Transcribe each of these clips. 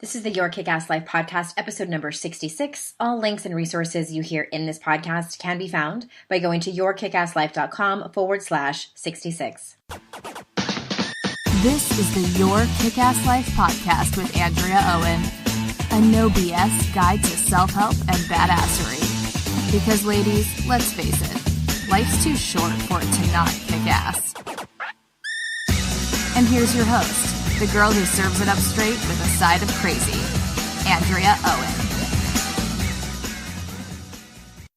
This is the Your Kick-Ass Life podcast, episode number 66. All links and resources you hear in this podcast can be found by going to yourkickasslife.com/66. This is the Your Kick-Ass Life podcast with Andrea Owen, a no BS guide to self-help and badassery. Because ladies, let's face it, life's too short for it to not kick ass. And here's your host, the girl who serves it up straight with a side of crazy, Andrea Owen.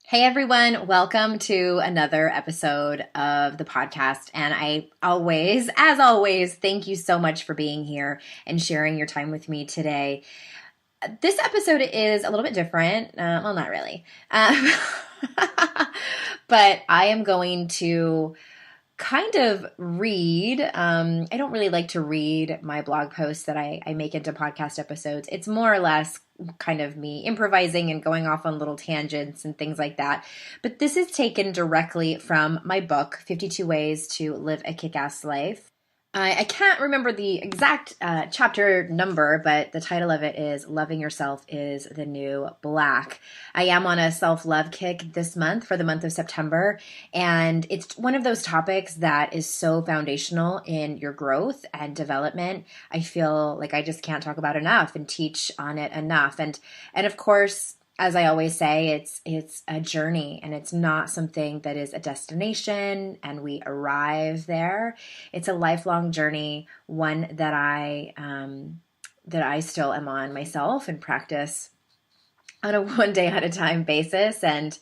Hey everyone, welcome to another episode of the podcast. And I always, as always, thank you so much for being here and sharing your time with me today. This episode is a little bit different. Well, not really. But I am going to kind of read. I don't really like to read my blog posts that I make into podcast episodes. It's more or less kind of me improvising and going off on little tangents and things like that. But this is taken directly from my book, 52 Ways to Live a Kick-Ass Life. I can't remember the exact chapter number, but the title of it is Loving Yourself is the New Black. I am on a self-love kick this month for the month of September, and it's one of those topics that is so foundational in your growth and development. I feel like I just can't talk about enough and teach on it enough. And of course, as I always say, it's a journey, and it's not something that is a destination and we arrive there. It's a lifelong journey, one that I still am on myself and practice on a one day at a time basis. And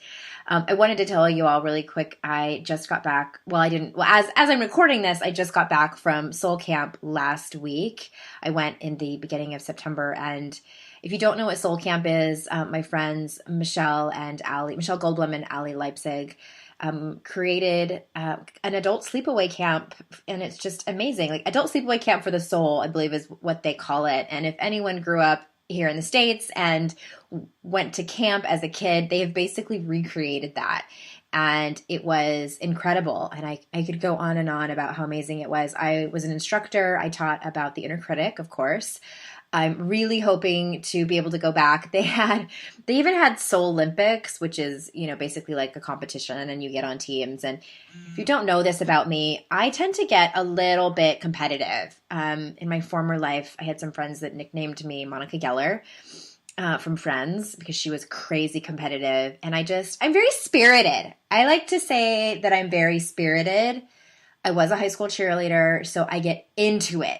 I wanted to tell you all really quick. I just got back. Well, I didn't. Well, as I'm recording this, I just got back from Soul Camp last week. I went in the beginning of September, and if you don't know what Soul Camp is, my friends Michelle Goldblum and Ali Leipzig created an adult sleepaway camp, and it's just amazing. Like adult sleepaway camp for the soul, I believe is what they call it. And if anyone grew up here in the States and went to camp as a kid, they have basically recreated that. And it was incredible. And I could go on and on about how amazing it was. I was an instructor. I taught about the inner critic, of course. I'm really hoping to be able to go back. They even had Soul Olympics, which is, basically like a competition, and you get on teams. And if you don't know this about me, I tend to get a little bit competitive. In my former life, I had some friends that nicknamed me Monica Geller from Friends because she was crazy competitive. And I'm very spirited. I like to say that I'm very spirited. I was a high school cheerleader, so I get into it.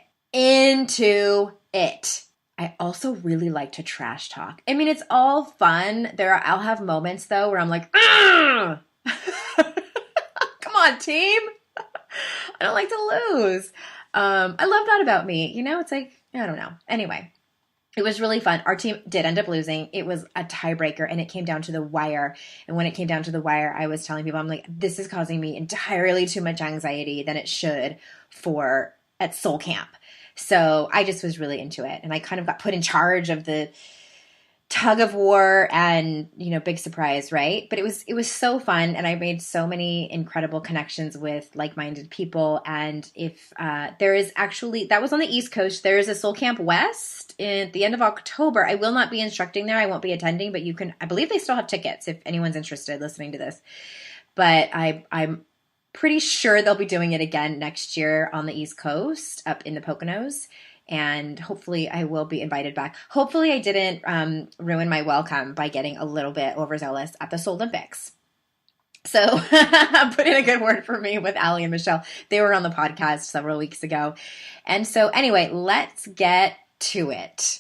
I also really like to trash talk. I mean, it's all fun. I'll have moments though where I'm like, come on, team. I don't like to lose. I love that about me. It's like, I don't know. Anyway, it was really fun. Our team did end up losing. It was a tiebreaker, and it came down to the wire. And when it came down to the wire, I was telling people, I'm like, this is causing me entirely too much anxiety than it should at Soul Camp. So I just was really into it, and I kind of got put in charge of the tug of war, and big surprise, right? But it was so fun, and I made so many incredible connections with like-minded people. And if there is actually, that was on the East Coast, there is a Soul Camp West at the end of October. I will not be instructing there. I won't be attending, but I believe they still have tickets if anyone's interested listening to this. But I'm pretty sure they'll be doing it again next year on the East Coast, up in the Poconos, and hopefully I will be invited back. Hopefully I didn't ruin my welcome by getting a little bit overzealous at the Soul Olympics. So put in a good word for me with Ali and Michelle. They were on the podcast several weeks ago. And so anyway, let's get to it.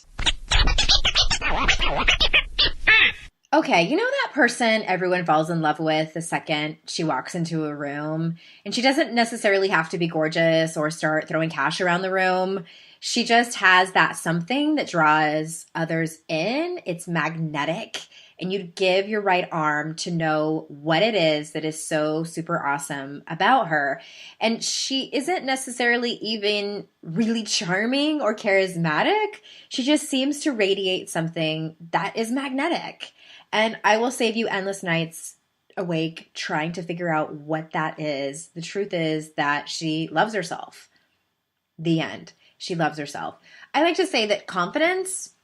Okay, that person everyone falls in love with the second she walks into a room, and she doesn't necessarily have to be gorgeous or start throwing cash around the room. She just has that something that draws others in. It's magnetic, and you give your right arm to know what it is that is so super awesome about her. And she isn't necessarily even really charming or charismatic. She just seems to radiate something that is magnetic. And I will save you endless nights awake trying to figure out what that is. The truth is that she loves herself. The end. She loves herself. I like to say that confidence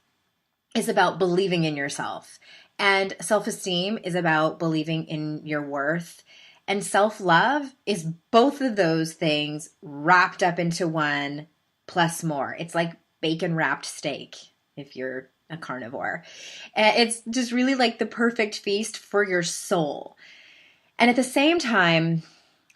is about believing in yourself. And self-esteem is about believing in your worth. And self-love is both of those things wrapped up into one plus more. It's like bacon wrapped steak if you're a carnivore. It's just really like the perfect feast for your soul. And at the same time,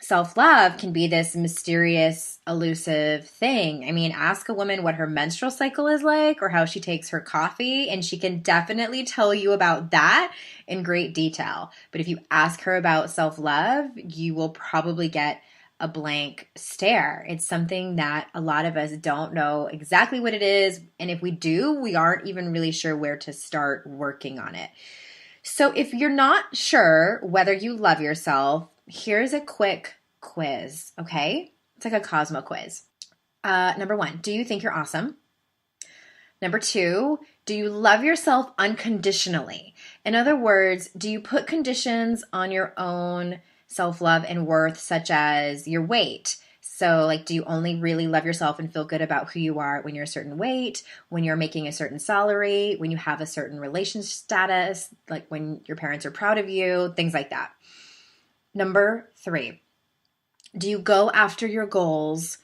self-love can be this mysterious, elusive thing. I mean, ask a woman what her menstrual cycle is like or how she takes her coffee, and she can definitely tell you about that in great detail. But if you ask her about self-love, you will probably get a blank stare. It's something that a lot of us don't know exactly what it is. And if we do, we aren't even really sure where to start working on it. So if you're not sure whether you love yourself, here's a quick quiz, okay? It's like a Cosmo quiz. Number 1, do you think you're awesome? Number 2, do you love yourself unconditionally? In other words, do you put conditions on your own self-love and worth, such as your weight? So, like, do you only really love yourself and feel good about who you are when you're a certain weight, when you're making a certain salary, when you have a certain relationship status, like when your parents are proud of you, things like that? Number 3, do you go after your goals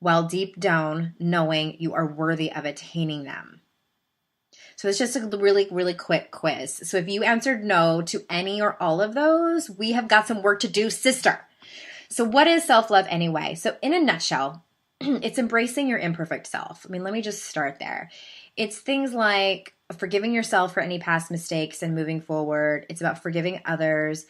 while deep down knowing you are worthy of attaining them? So it's just a really, really quick quiz. So if you answered no to any or all of those, we have got some work to do, sister. So what is self-love anyway? So in a nutshell, it's embracing your imperfect self. I mean, let me just start there. It's things like forgiving yourself for any past mistakes and moving forward. It's about forgiving others.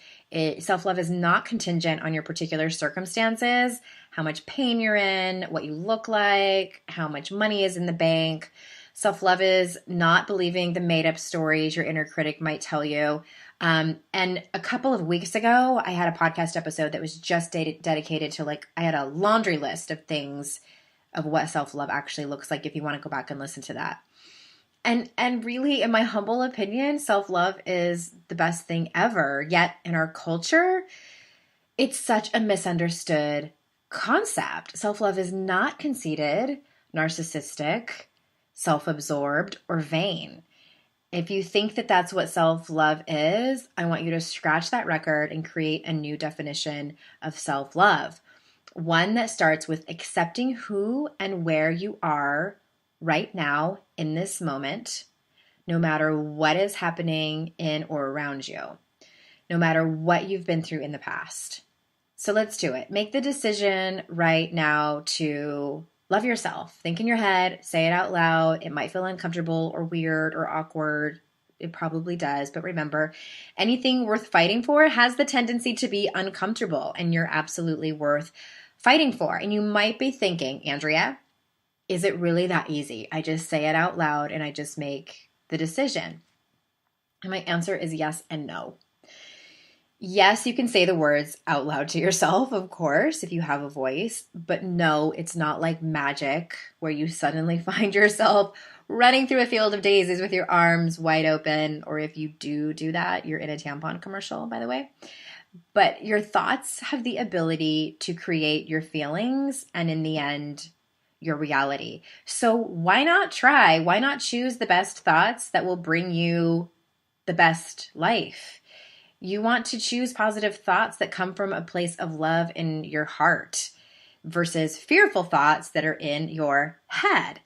Self-love is not contingent on your particular circumstances, how much pain you're in, what you look like, how much money is in the bank. Self-love is not believing the made-up stories your inner critic might tell you. And a couple of weeks ago, I had a podcast episode that was just dedicated to, like, I had a laundry list of things of what self-love actually looks like if you want to go back and listen to that. And really, in my humble opinion, self-love is the best thing ever. Yet in our culture, it's such a misunderstood concept. Self-love is not conceited, narcissistic, self-absorbed, or vain. If you think that that's what self-love is, I want you to scratch that record and create a new definition of self-love. One that starts with accepting who and where you are right now in this moment, no matter what is happening in or around you, no matter what you've been through in the past. So let's do it. Make the decision right now to love yourself. Think in your head, say it out loud. It might feel uncomfortable or weird or awkward. It probably does. But remember, anything worth fighting for has the tendency to be uncomfortable, and you're absolutely worth fighting for. And you might be thinking, Andrea, is it really that easy? I just say it out loud and I just make the decision. And my answer is yes and no. Yes, you can say the words out loud to yourself, of course, if you have a voice. But no, it's not like magic where you suddenly find yourself running through a field of daisies with your arms wide open. Or if you do that, you're in a tampon commercial, by the way. But your thoughts have the ability to create your feelings and, in the end, your reality. So why not try? Why not choose the best thoughts that will bring you the best life? You want to choose positive thoughts that come from a place of love in your heart versus fearful thoughts that are in your head.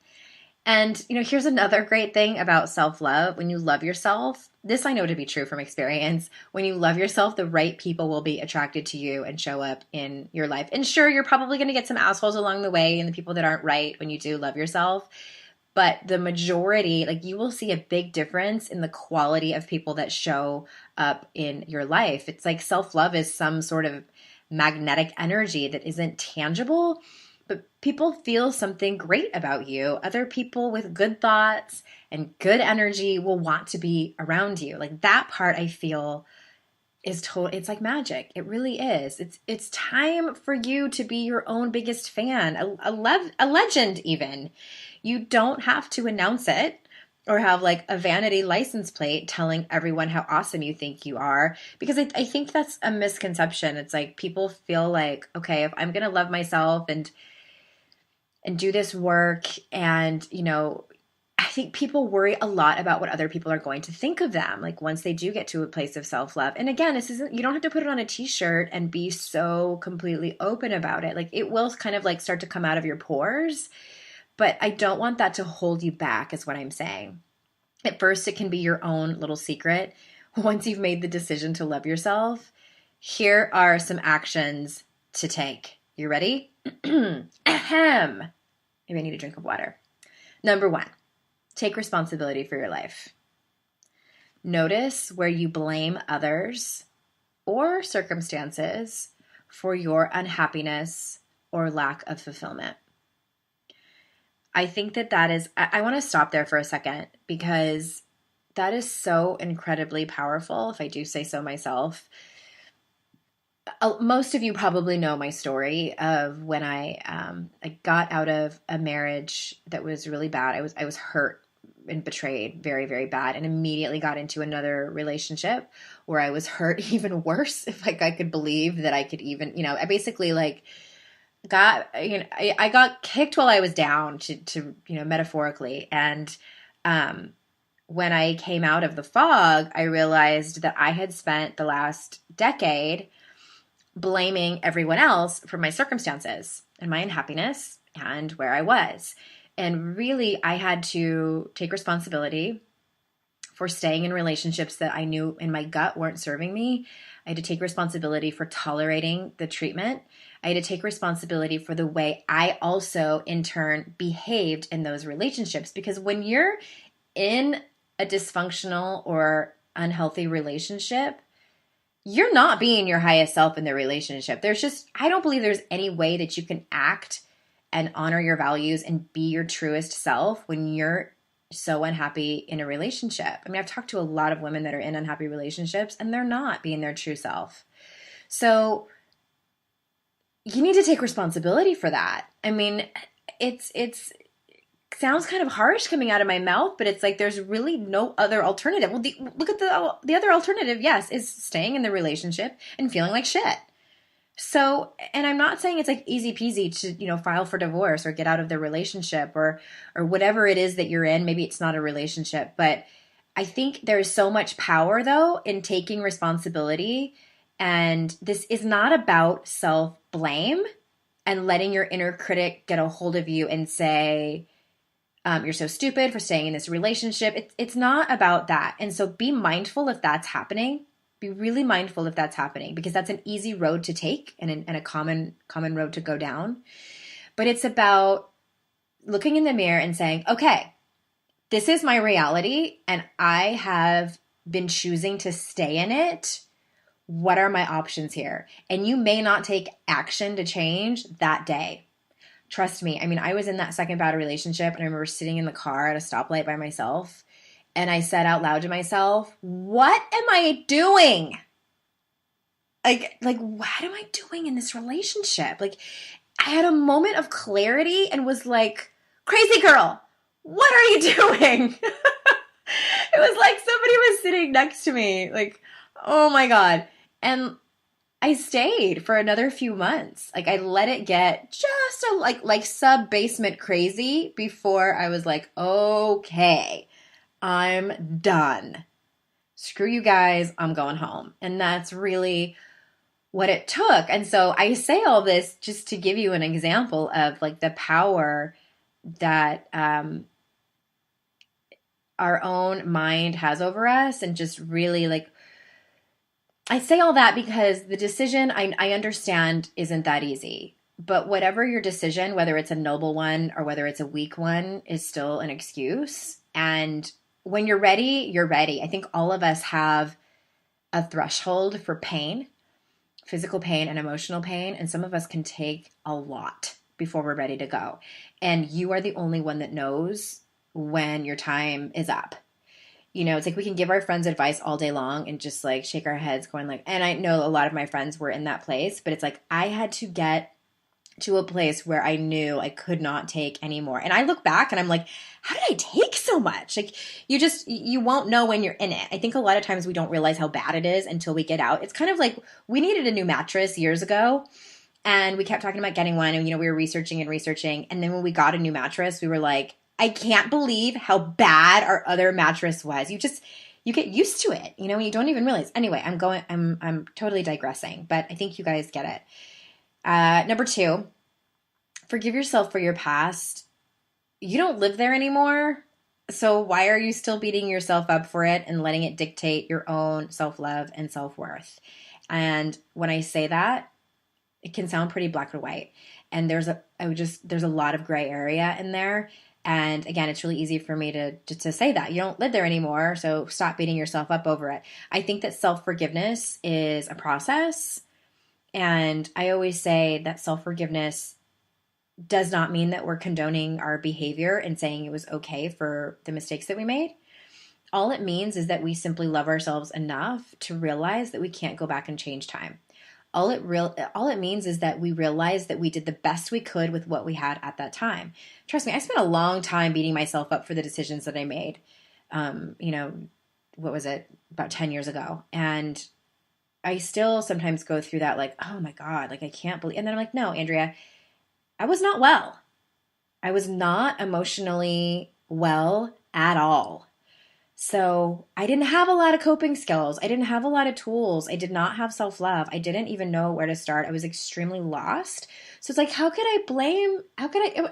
And, here's another great thing about self-love. When you love yourself, this I know to be true from experience, when you love yourself, the right people will be attracted to you and show up in your life. And sure, you're probably going to get some assholes along the way and the people that aren't right when you do love yourself. But the majority, you will see a big difference in the quality of people that show up in your life. It's like self-love is some sort of magnetic energy that isn't tangible, but people feel something great about you. Other people with good thoughts and good energy will want to be around you. That part I feel is it's like magic. It really is. It's time for you to be your own biggest fan, a legend even. You don't have to announce it or have a vanity license plate telling everyone how awesome you think you are, because I think that's a misconception. It's like people feel like, okay, if I'm going to love myself and do this work and, I think people worry a lot about what other people are going to think of them, like once they do get to a place of self-love. And again, this isn't, you don't have to put it on a t-shirt and be so completely open about it. Like it will kind of like start to come out of your pores, but I don't want that to hold you back is what I'm saying. At first, it can be your own little secret. Once you've made the decision to love yourself, here are some actions to take. You ready? Ahem. Maybe I need a drink of water. Number 1. Take responsibility for your life. Notice where you blame others or circumstances for your unhappiness or lack of fulfillment. I think that is, I want to stop there for a second because that is so incredibly powerful, if I do say so myself. Most of you probably know my story of when I got out of a marriage that was really bad. I was hurt and betrayed very, very bad, and immediately got into another relationship where I was hurt even worse. If like I could believe that I could even, I basically like got, I got kicked while I was down to metaphorically. And when I came out of the fog, I realized that I had spent the last decade blaming everyone else for my circumstances and my unhappiness and where I was. And really, I had to take responsibility for staying in relationships that I knew in my gut weren't serving me. I had to take responsibility for tolerating the treatment. I had to take responsibility for the way I also, in turn, behaved in those relationships. Because when you're in a dysfunctional or unhealthy relationship, you're not being your highest self in the relationship. I don't believe there's any way that you can act and honor your values and be your truest self when you're so unhappy in a relationship. I mean, I've talked to a lot of women that are in unhappy relationships and they're not being their true self. So you need to take responsibility for that. I mean, it's sounds kind of harsh coming out of my mouth, but it's like there's really no other alternative. Well, look at the other alternative, yes, is staying in the relationship and feeling like shit. So, and I'm not saying it's like easy peasy to, file for divorce or get out of the relationship or whatever it is that you're in. Maybe it's not a relationship, but I think there's so much power though in taking responsibility. And this is not about self-blame and letting your inner critic get a hold of you and say, you're so stupid for staying in this relationship. It's not about that. And so be mindful if that's happening. Be really mindful if that's happening, because that's an easy road to take and a common road to go down. But it's about looking in the mirror and saying, okay, this is my reality and I have been choosing to stay in it. What are my options here? And you may not take action to change that day. Trust me. I mean, I was in that second bad relationship and I remember sitting in the car at a stoplight by myself and I said out loud to myself, what am I doing? Like, what am I doing in this relationship? Like, I had a moment of clarity and was like, crazy girl, what are you doing? It was like somebody was sitting next to me. Like, oh my God. And I stayed for another few months. Like I let it get just like sub-basement crazy before I was like, okay, I'm done. Screw you guys, I'm going home. And that's really what it took. And so I say all this just to give you an example of like the power that our own mind has over us, and just really like, I say all that because the decision, I understand, isn't that easy. But whatever your decision, whether it's a noble one or whether it's a weak one, is still an excuse. And when you're ready, you're ready. I think all of us have a threshold for pain, physical pain and emotional pain. And some of us can take a lot before we're ready to go. And you are the only one that knows when your time is up. It's like we can give our friends advice all day long and just like shake our heads going like, and I know a lot of my friends were in that place, but it's like I had to get to a place where I knew I could not take anymore. And I look back and I'm like, how did I take so much? Like you won't know when you're in it. I think a lot of times we don't realize how bad it is until we get out. It's kind of like we needed a new mattress years ago and we kept talking about getting one and, we were researching. And then when we got a new mattress, we were like, I can't believe how bad our other mattress was. You get used to it, and you don't even realize. Anyway, I'm totally digressing, but I think you guys get it. Number 2, forgive yourself for your past. You don't live there anymore. So why are you still beating yourself up for it and letting it dictate your own self-love and self-worth? And when I say that, it can sound pretty black and white. And there's a lot of gray area in there. And again, it's really easy for me to say that. You don't live there anymore, so stop beating yourself up over it. I think that self-forgiveness is a process. And I always say that self-forgiveness does not mean that we're condoning our behavior and saying it was okay for the mistakes that we made. All it means is that we simply love ourselves enough to realize that we can't go back and change time. All it means is that we realize that we did the best we could with what we had at that time. Trust me, I spent a long time beating myself up for the decisions that I made. What was it? About 10 years ago. And I still sometimes go through that like, oh my God, like I can't believe. And then I'm like, no, Andrea, I was not well. I was not emotionally well at all. So I didn't have a lot of coping skills. I didn't have a lot of tools. I did not have self-love. I didn't even know where to start. I was extremely lost. So it's like, I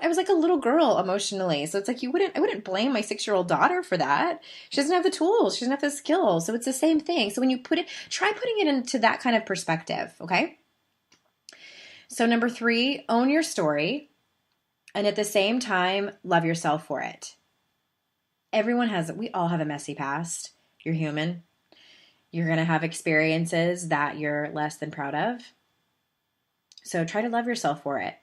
was like a little girl emotionally. So it's like, I wouldn't blame my 6-year-old daughter for that. She doesn't have the tools. She doesn't have the skills. So it's the same thing. So when you try putting it into that kind of perspective. Okay. So number 3, own your story. And at the same time, love yourself for it. We all have a messy past. You're human. You're going to have experiences that you're less than proud of. So try to love yourself for it.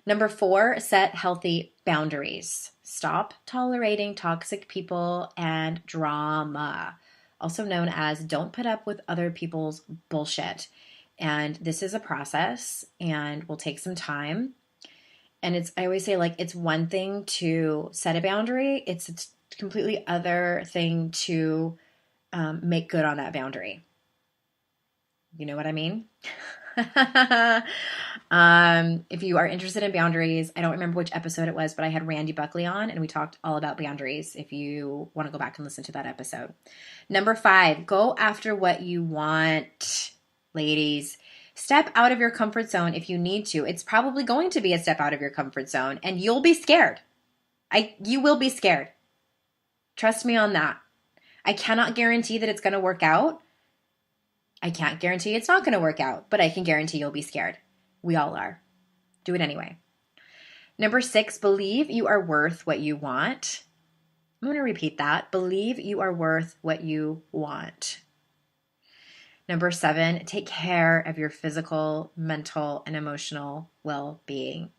Number 4, set healthy boundaries. Stop tolerating toxic people and drama, also known as don't put up with other people's bullshit. And this is a process and will take some time. And I always say, like, it's one thing to set a boundary. It's a completely other thing to make good on that boundary. You know what I mean? If you are interested in boundaries, I don't remember which episode it was, but I had Randy Buckley on and we talked all about boundaries if you want to go back and listen to that episode. Number 5, go after what you want, ladies. Step out of your comfort zone if you need to. It's probably going to be a step out of your comfort zone and you'll be scared. You will be scared. Trust me on that. I cannot guarantee that it's going to work out. I can't guarantee it's not going to work out, but I can guarantee you'll be scared. We all are. Do it anyway. Number 6, believe you are worth what you want. I'm going to repeat that. Believe you are worth what you want. Number 7, take care of your physical, mental, and emotional well-being.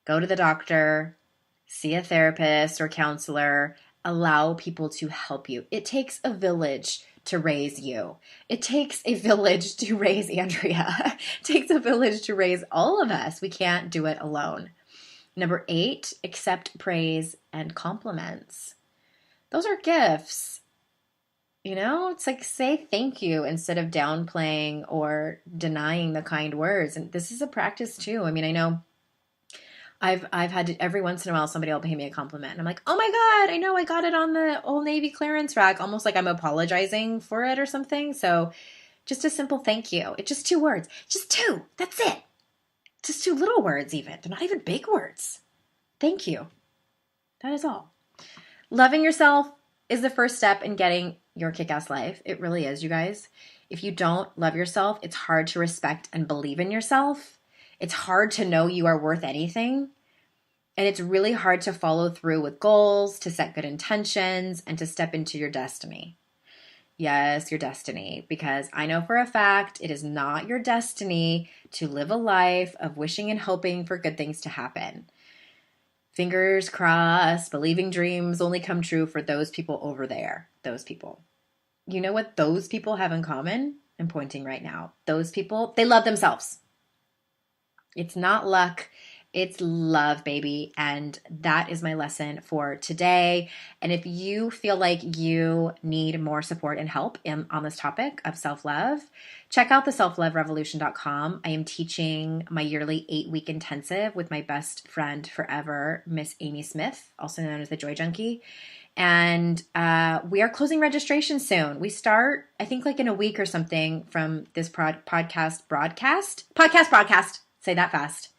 Go to the doctor, see a therapist or counselor, allow people to help you. It takes a village to raise you. It takes a village to raise Andrea. It takes a village to raise all of us. We can't do it alone. Number 8, accept praise and compliments. Those are gifts. It's like say thank you instead of downplaying or denying the kind words. And this is a practice too. I mean, I know I've had to, every once in a while somebody will pay me a compliment and I'm like, oh my God, I know I got it on the Old Navy clearance rack, almost like I'm apologizing for it or something. So just a simple thank you. It's just 2 words, just 2. That's it. Just 2 little words even. They're not even big words. Thank you. That is all. Loving yourself is the first step in getting your kick-ass life. It really is, you guys. If you don't love yourself, it's hard to respect and believe in yourself. It's hard to know you are worth anything. And it's really hard to follow through with goals, to set good intentions, and to step into your destiny. Yes, your destiny. Because I know for a fact it is not your destiny to live a life of wishing and hoping for good things to happen. Fingers crossed, believing dreams only come true for those people over there. Those people. You know what those people have in common? I'm pointing right now. Those people, they love themselves. It's not luck. It's love, baby. And that is my lesson for today. And if you feel like you need more support and help on this topic of self-love, check out the selfloverevolution.com. I am teaching my yearly 8-week intensive with my best friend forever, Miss Amy Smith, also known as the Joy Junkie. And we are closing registration soon. We start, I think, like in a week or something from this podcast broadcast. Say that fast.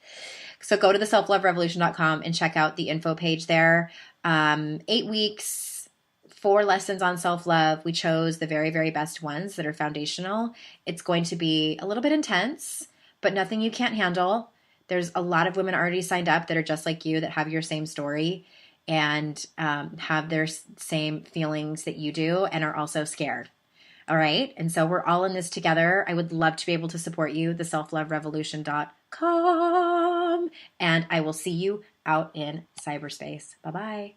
So go to the selfloverevolution.com and check out the info page there. 8 weeks, 4 lessons on self-love. We chose the very, very best ones that are foundational. It's going to be a little bit intense, but nothing you can't handle. There's a lot of women already signed up that are just like you, that have your same story and have their same feelings that you do and are also scared. All right. And so we're all in this together. I would love to be able to support you, the selfloverevolution.com. And I will see you out in cyberspace. Bye-bye.